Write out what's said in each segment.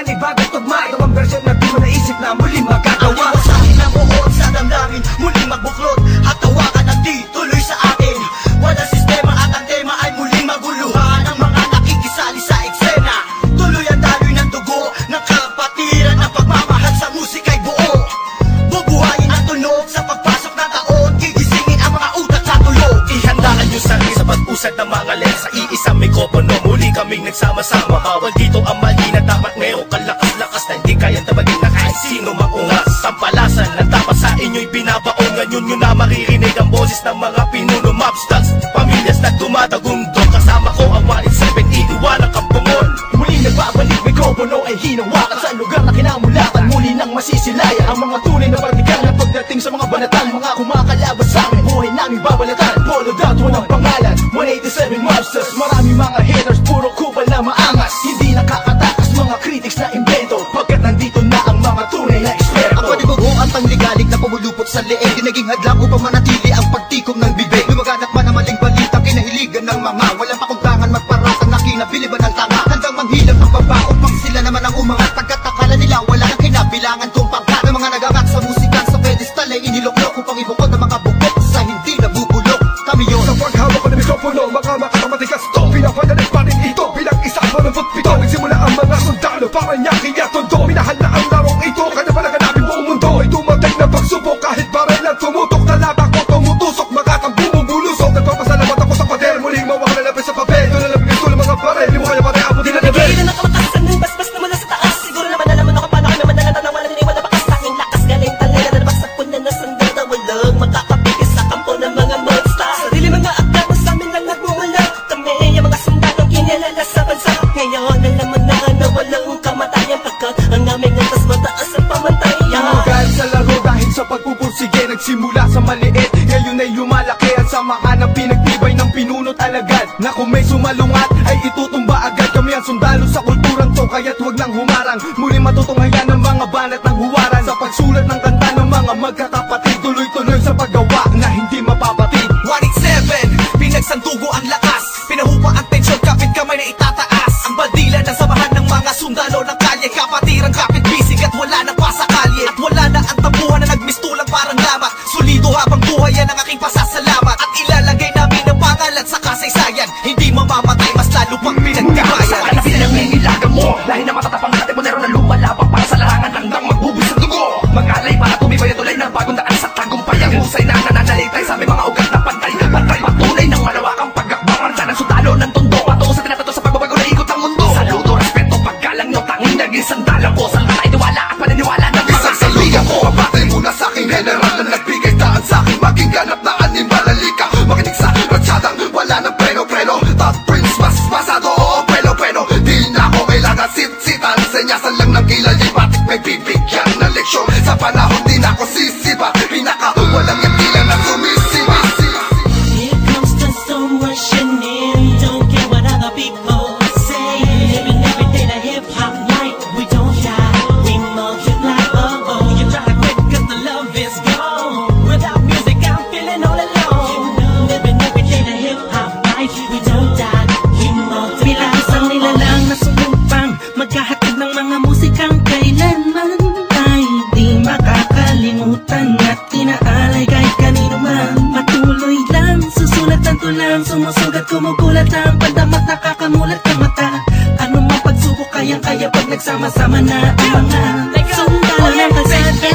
panibagong tugma. Ito ang version na di mo naisip na muling magagawa. Ang iwasahin ang buhod sa damdamin, muling magbuklod at tawakan at di tuloy sa atin. Walang sistema at ang tema ay muling maguluhan. Ang mga nakikisali sa eksena, tuloy ang daloy ng dugo ng kapatiran. Ang pagmamahal sa musika'y buo, bubuhayin ang tunog sa pagpasok ng taon. Gigisingin ang mga utak sa tulog. Ihandaan yung sarili sa pag-usad ng mga len. Sa iisang mikropono, muli kaming nagsama-sama. Bawal dito ang mali na dapat mayroong kalakas-lakas na hindi kayang tabagin na kahit sino maungas. Tampalasan na dapat sa inyo'y binabaon. Ngayon nyo na maririnig ang boses ng mga pinuno, mobsters, pamilyas na tumatagundong. Kasama ko ang 187, iniwan ang kampungon. Muli nagbabalik, mikropono ay hinawakan sa lugar na kinamulatan. Muli nang masisilayan ang mga tunay na partikal na pagdating sa mga banatan. Mga kumakalaban sa amin, buhay namin babalatan. Follow that, walang pangalan, 187 mobsters. Marami mga haters, puro kupal na maangas. Hindi nakakatakas mga critics na invento, pagkat nandito na ang mga tunay na eksperto. Ang panibugo ang pangligalig na pumulupot sa leeg, di naging hadlang upang manatili ang pagtikom ng bibig. Lumaganap man ang maling balita, kinahiligan ng mga walang pakundangan, magparasa na kinabiliban ng tanga. Handang manghilang ang baba upang sila naman ang umangat. Pagkatakala nila wala nang kinabilangan kung pangkat. Ng mga nagagat sa musikan sa pedestal ay iniloklok upang ibukod ang mga bukod sa hindi nabubulok. Kami yun sa paghawak ko ng mikropono, mga matigas to. Pinapadalig pa rin ito bilang isa 87. Nagsimula ang mga sundalo para nyaking at tondo. Minahal na ang larong ito, kanya pa naganapin buong mundo. Ay dumating na pagsubok kahit baril at tumutok. Talabak ko tumutusok, makakang bumubulusok. Nagpapasalamat ako sa pader, muling mawak na lapis sa papel. Doon na labigay ko ng mga baril, di mo kaya pare abot din na level. Nagigilan ng kamatasan ng basbas na mula sa taas. Siguro naman nalaman ako paano kami manalatan ng walang iniwan na bakas. Tanging lakas galing talera na nabagsak po na nasundal na walang makakapigil sa kampo ng mga monster. Sarili mga akda na sa amin lang nagmumula. Kami ang mga sundalong kinilala sa bansa. Ngayon nalaman na walang kamatayan, pagkat ang aming antas mataas ang pamantayan. Hanggang sa laro dahil sa pagpupursige, nagsimula sa maliit, ngayon ay lumalaki. At samaan ang pinagtibay ng pinunot alagad, na kung may sumalungat ay itutumba agad. Kami ang sundalo sa kulturang to, kaya't huwag nang humarang. Muli matutunghayan ng mga banat ng huwaran. Sa pagsulat ng kanta ng mga magkakapatid, tuloy-tuloy sa paggawa na hindi mapapatid. 187, pinagsandugo ang lakas, pinahupa ang tensyon, kapit kamay na itataas. Ang bandila ng samahan ng mga sundalo ng kalye, kapatirang kapit bisig at wala na pa sa kalye. At wala na ang tabuhan na nagmistulang parang lamat. Solido habang buhay yan ang aking pasasalamat. At ilalagay namin ang pangalan sa kasaysayan, hindi mamamatay, mas lalo pang pinagtibayan. Sa kanapin ang nangilagan mo, dahil na matatapang natin mo na lumalaban para sa larangan hanggang magbubis ang dugo. Mag-alay para tumibay at tulay ng bagong daan sa tagumpay. Ang husay na nananalitay sa may mga ugat na pantay. Pantay patunay ng malawakang pagkakbangan sa ng sundalo ng tondo. Patungo sa tinatato sa pagbabago na ikot ang mundo. Saludo, respeto, paggalang nyo, tanging naging sandalang ko. Salta tayo tiwala at paniniwala ng mga kaibigan ko. Pabatay muna sa aking general na nagbigay daan sa aking maging ganap na animalalika. Makinig sa ratsadang wala ng preno-preno. Top Prince, mas masado, oo, peno-peno. Di na ako kailangan sit-sitan, senyasan lang ng kilali. Batik may bibigyan na leksyon, sa panahon di na ako sisiba. Pinaka walang yantilan na sumisiba. Here comes the storm rushing in, don't care what other people say. Living every day the hip-hop life, we don't die, we multiply. Oh, you try to quit cause the love is gone. Without music I'm feeling all alone. Living every day the hip-hop life, we don't die, we multiply. Bilang isang nilalang na sumumpang maghahatid ng mga musikang kailanman ay di makakalimutan at inaalay kahit kanino man. Patuloy lang, susulat ang tulang, sumusugat, kumukulat ang pandamat, nakakamulat ang mata. Ano mang pagsubok kayang-kaya pag nagsama-sama na ang mga sundalo ng kalsada.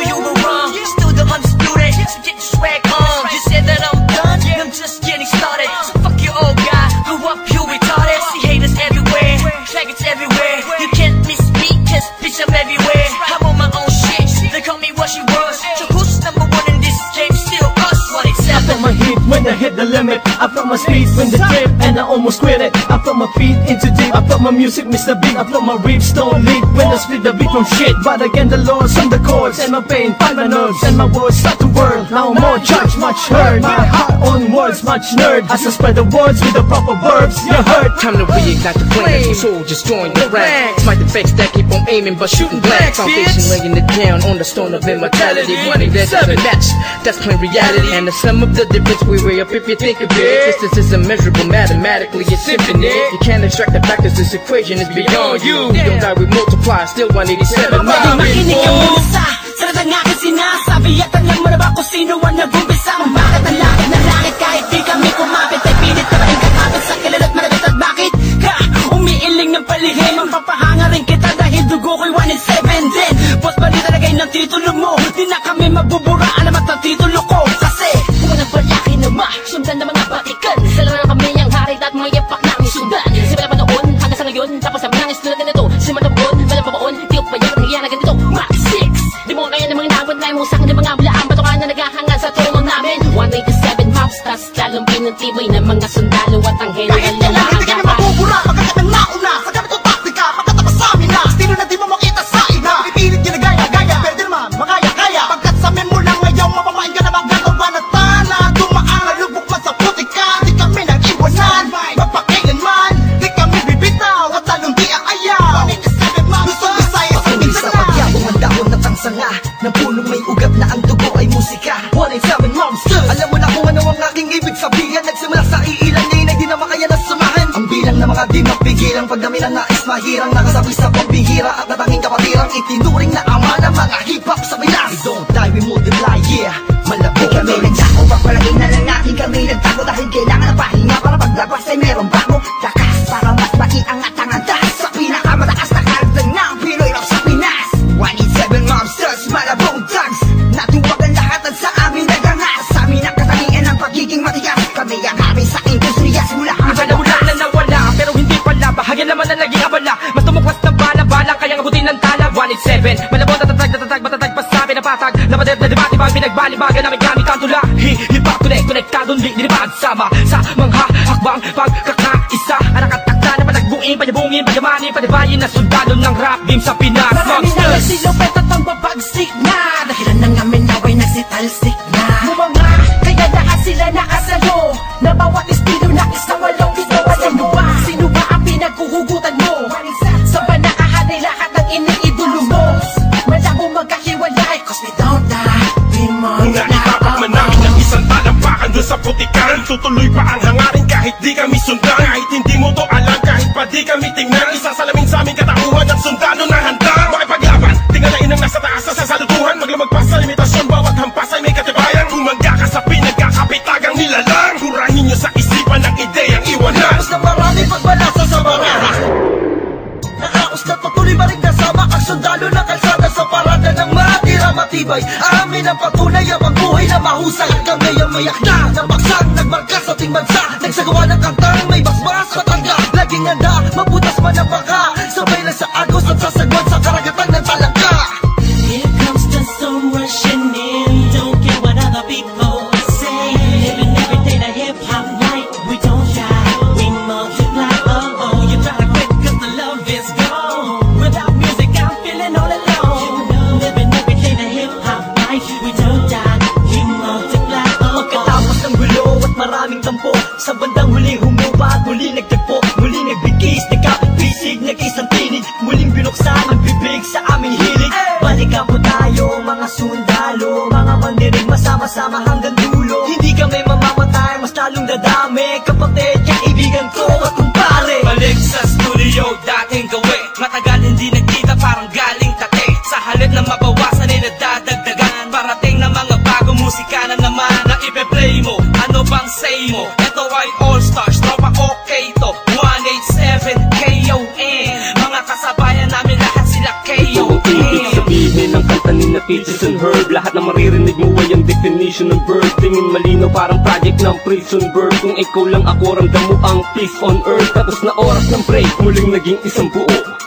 You were wrong, still the undisputed, so get your swag on. You said that I'm done, I'm just getting started. So fuck your old guy, grew up you retarded. See haters everywhere, faggots everywhere. You can't miss me, cause bitch I'm everywhere. I'm on my own shit, they call me what she was. So who's number one in this game? Still us, 187. I felt my heat when I hit the limit, I felt my speed when the trip and I almost quit it. I felt my feet into deep, I felt my music miss the beat. I felt my riffs don't lead when I split the beat from shit. But again the Lord's on the chords, and my pain find my nerves, and my words start to whirl. Now more judge, much heard, my heart on words, much nerd. As I spread the words with the proper verbs, you heard. Time to reignite the flame, soldiers join the ranks. Smite the fakes that keep on aiming but shooting blank. Foundation laying it down on the stone of immortality. Money that doesn't match, that's plain reality. And the sum of the difference we weigh up if you think of it. Distance is immeasurable, mathematically it's infinite. it. You can't extract the factors, this equation is beyond you. You don't die, we multiply, still 187 mob. Makinig ka muna sa sarap ng aking sinasabi at alam mo na ba kung sino ang nag-umpisa? Bakit ang langit na langit kahit di kami kumapit ay pilit ka ba rin kakapit sa kilala't maragat at bakit ka umiiling ng palihim? Ang papahanga rin kita dahil dugo ko'y 187 din. Boss ba rin talagay ng titulo mo? Di na kami mabubura, alamat ang titulo ko. Kasi kung ang palaki naman, sundan ng mga batikan. Sila na kami ang harit at mga yapak na ang sundan. Simula pa noon hanggang sa ngayon, tapos ang mga tulad na nito. Simatapon, walang pabaon, di ko pa yan nangyayari na ganito. Max 6, di mo kaya ng mga inawat na yung usakan ng mga bulaan. Patukan na naghahanga sa tulong namin. 187 maps, tas lalong pinutibay ng mga sundalo at ang henyo. Kahit kailan hindi ka na mabubura, pagkakat ng nauna sa gamit ng taktika, pagkatapos sa amin na estilo na di mo makita sa ina. Pipilit ka na gaya-gaya, pwede naman makaya-kaya. Pagkat sa men mo lang ngayon, mapamain ka na magagawa na tana. Dumaan na lubok man sa putika, di kami nang iwanan. Mapakailanman, di kami bibitaw at talong di ang ayaw. 187 man, gusto Visayas sa Sa pagyabong ang dahon at ang sanga ng punong may ugat na ang dugo ay musika. 187 monsters. Alam mo na kung ano ang aking ibig sabihin. Nagsimula sa iilan ngayon ay di na makaya na samahan. Ang bilang na mga di mapigilan pag dami na nais mahirang nakasabi sa pambihira at natanging kapatirang itinuring na ama ng mga hip-hop sa Pinas. We don't die, we multiply, yeah. Malapit kami nagtako, pagpalagin na lang natin kami nagtago dahil kailangan ng pahinga para paglabas ay merong bago. Lakas para mas maiangat ang antas sa pinakamataas na karagdag ng Pinoy rap sa Pinas. 187 monsters, malabong thugs, natuwag ang lahat at sa amin nagangas. Sa amin ang katangian ng pagiging matigas. Kami ang hari sa industriya simula ang Iba na wala na nawala, pero hindi pala. Bahagya naman na naging abala. Mas tumuklas ng bala-bala, kayang abutin ng tala. 187, malabon, natatag, matatag pa sa pinapatag. Napadet na debate, bang pinagbalibagan namin gamit ang tula. Hip-hop, konektadong di nilibad. Sama sa mga hakbang pagkakaisa. Ang nakatakda na panagbuin, panyabungin, panyamanin, panibayin na sundalo ng rap game sa Pinas. marami na nagsilupet at ang babagsik na dahilan ng amin naway nagsitalsik na bumanga, kaya lahat sila nakasalo na bawat estilo na isang walong ito. Alam mo ba, sino ba ang pinaghuhugutan mo? Sa ba nakahari lahat ng iniidolo mo? Malabo magkahiwalay, cause we don't die, we Una itapak man namin ng isang talampakan doon sa putikan. Tutuloy pa ang hangarin kahit di kami sundan. Kahit hindi mo to alam, kahit pa di kami tingnan. Isasalamin sa aming katauhan ng sundalo na handa makipaglaban. Tingalain ang nasa taas sa salutuhan. Maglamag pa sa limitasyon, bawat hampas ay may katibayan. Bumangga ka sa pinagkakapitagang nilalang. Kurahin nyo sa isipan ang ideyang iwanan. Tapos na marami pagbalasa sa mga nakaos na patuloy maring kasama ang sundalo na kalsada sa parada ng matira matibay. Amin ang patunay ang buhay na mahusay. Kami ang mayak na baksang nagmarka sa ating bansa. Nagsagawa ng kantang may basbas matangga. Laging handa, mabutas man ang baka. Sabay lang sa agos at sasagwan sa karagatan ng talangka. Here comes the storm rushing in. Don't care what other people say. Living every day the hip hop life. We don't shy, we multiply. Oh, you try to quit cause the love is gone. Without music I'm feeling all alone. Living every day the hip hop life. We don't die, we multiply. Pagkatapos ng gulo at maraming tampo, sa bandang huli humupa at muli nagtagpo. Muli nagbigis, nagkapit-pisig, nag-isang tinig. Muling binuksan ang bibig sa aming hilig. Balikan po tayo mga sundalo, mga mandirig masama-sama hanggang dulo. Hindi kami mamamatay, mas lalong dadami. Kapatid, kaibigan ko at kumpare. Balik sa studio, dating gawi. Matagal hindi nagkita, parang galing tate. Sa halip na mabawasan ay nadadagdagan. Parating na mga bagong musika na naman na ipe-play mo. Ano bang say mo? Ito ay All Stars, tropa okay to 187 KON. Mga kasabayan namin lahat sila KON. Ibig sabihin ng kanta ni na Peaches and Herb. Lahat na maririnig mo ay ang definition ng bird. Tingin malino parang project ng prison bird. Kung ikaw lang ako, ramdam mo ang peace on earth. Tapos na oras ng break, muling naging isang buo.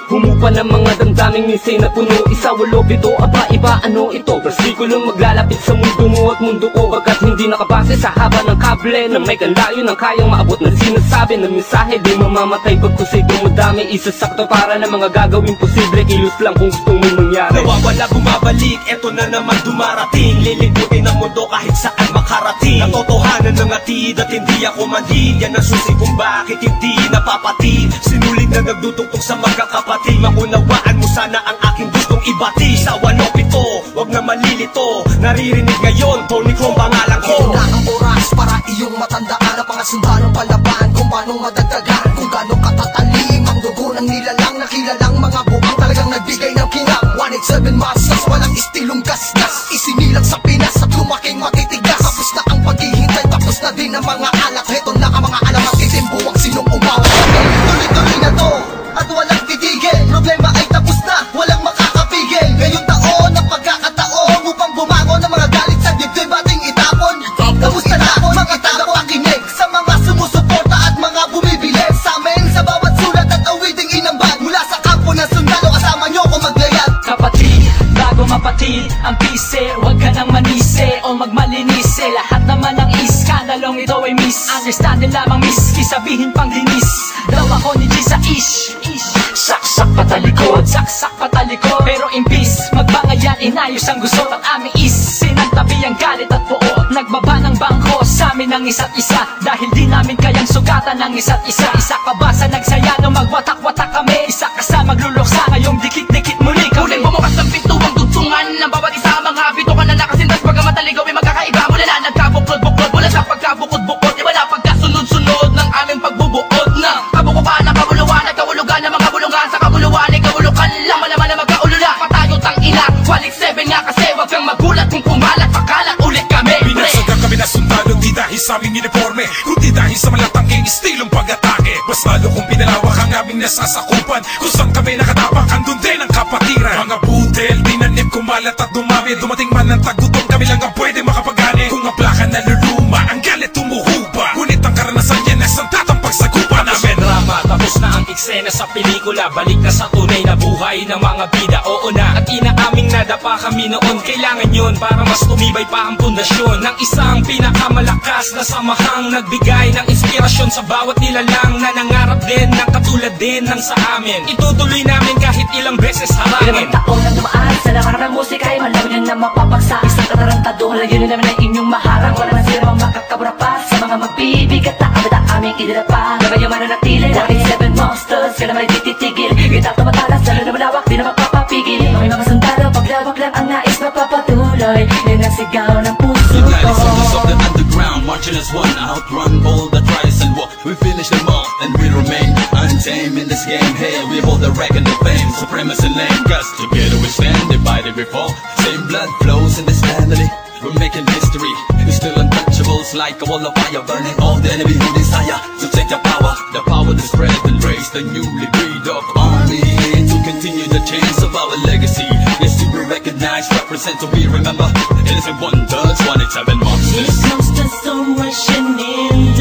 Humupa ng mga damdaming nisay na puno. Isa, walo, pito, aba, iba, ano ito? Versikulong maglalapit sa mundo mo at mundo ko. Pagkat hindi nakabase sa haba ng kable na may kanlayo ng kayang maabot na sinasabi ng mensahe. Di mamamatay pagkusay dumadami. Isasakto para ng mga gagawin posible. Kilos lang kung gusto mong mangyari. Nawawala, bumabalik, eto na naman dumarating. Liliputin ang mundo kahit saan makarating. Natotohanan ng atid at hindi ako manhid. Yan ang susi kung bakit hindi napapatid. Sinulit na nagdutungtong sa magkakapatid. Maunawaan mo sana ang aking gustong ibati. Sa 107, wag na malilito. Naririnig ngayon, Tony Chrome pangalan ko. Ito na ang oras para iyong matandaan ang mga sundalong palaban. Kung paano madagdagan, kung gaano White 7 masas, walang istilong gasgas. Isinilang sa Pinas at lumaking matitigas. Tapos na ang paghihintay, tapos na din ang mga alat. Heto na ang mga alamat, itimbuwang sinong umawa. Tuloy-tuloy na to, at walang titigil. Problema ay tapos na, walang makakapigil. Ngayong taon ang pagkakataon upang bumangon ng mga galit sa dibdib ating itapon. Kamusta na mga tagapakinig sa mga sumusuporta at mga bumibili sa amin sa bawat sulat at awiting inambag. Mula sa kampo ng sundalo, kasama nyo ko maglayag. Kapatid, bago mapatid ang pise, huwag ka nang manise o magmalinise. Lahat naman ng iskandalong ito ay misunderstanding lamang, miski sabihin pang dinis. Daw ako ni G sa ish. Saksak patalikod, saksak patalikod. Pero imbis magbangayan, inayos ang gusto ng aming is. Sinantabi ang galit at puot, nagbaba ng bangko sa amin ng isa't isa. Dahil di namin kayang sugatan ng isa't isa. Isa ka ba sa nagsaya nung magwatak-watak kami? Isa ka sa magluluksa ngayong dikit-dikit muli kami. Muling bumukas ng pintuang dugtungan ng bawat isa. Mga bito ka na nakasintas, pagkamat naligaw ay magkakaiba. Mula na nagkabuklod-buklod, mula sa pagkabukod-bukod, iba na pagkasunod-sunod ng aming pagbubuod na kabukupan ng kabuluhan at kahulugan ng mga bulungan. Sa kabuluhan ay kahulukan lang, malaman na magkaulula. Patayo tang ina, Walik 7 nga kasi wag kang magulat kung kumalat, pakalat ulit kami. Pinagsagang kami na sundalo, di dahil sa aming uniforme, kundi dahil sa malatangking estilong pag-atake. Mas lalo kung pinalawak ang aming nasasakupan, kung saan kami nakatapak, andun din ang kapatiran. Mga budel, tinanim, kumalat at dumami. Dumating man ang tagutom, kami lang ang pwede makapagani. Kung ang plaka naluluma, ang galit tumuhuba. Ngunit ang karanasan yan ay sandatang pagsagupa namin. Drama, tapos na ang eksena sa pelikula. Balik na sa tunay na buhay ng mga bida. Oo na, at inaaming nadapa kami noon. Kailangan yun para mas tumibay pa ang pundasyon ng isang pinakamalakas na samahang nagbigay ng inspirasyon sa bawat nilalang na nangarap din ng katulad din ng sa amin. Itutuloy namin kahit ilang beses harangin. Ilang taon na dumaan sa nakarap ng musika ay malaman nyo na mapapagsa. Isang katarantado, halayin namin ang inyong maharang. Wala man sila mang makakabura pa sa mga magbibigat na abad ang aming idinapa. Gabay yung mananatili, White 7 monsters, ka naman ay tititigil. Kita tumatalas, lalo na malawak, di na magpapapigil. May mga sundalo, paglawak lang ang nais mapapatuloy. Yan ang sigaw ng puso ko. United soldiers of the underground, marching as one, outrun all the tries and war. We finish them all, and we remain untamed in this game. Hey, we hold the rank and the fame, supremacy lane. Cause together we stand, divided we fall. Same blood flows in this family. We're making history, we're still untouchables. Like a wall of fire, burning all the enemy who desire to take the power to spread and raise the newly breed of army. To continue the chains of our legacy. Yes, to be recognized, represent, to be remember. Innocent wonders, 187 monsters. Here comes the sun rushing in.